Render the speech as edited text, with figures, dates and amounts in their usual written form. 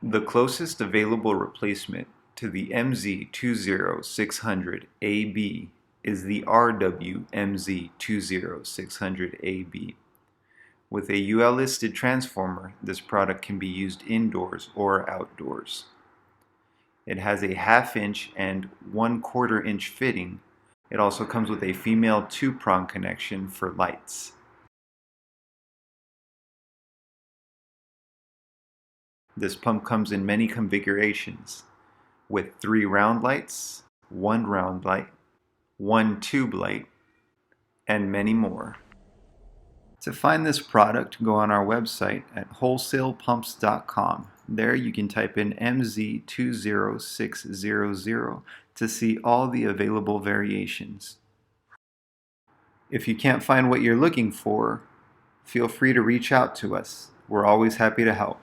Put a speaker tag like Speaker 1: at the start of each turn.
Speaker 1: The closest available replacement to the MZ20600AB is the RWMZ20600AB. With a UL-listed transformer, this product can be used indoors or outdoors. It has a 1/2 inch and 1/4 inch fitting. It also comes with a female 2-prong connection for lights. This pump comes in many configurations, with 3 round lights, 1 round light, 1 tube light, and many more. To find this product, go on our website at wholesalepumps.com. There you can type in MZ20600 to see all the available variations. If you can't find what you're looking for, feel free to reach out to us. We're always happy to help.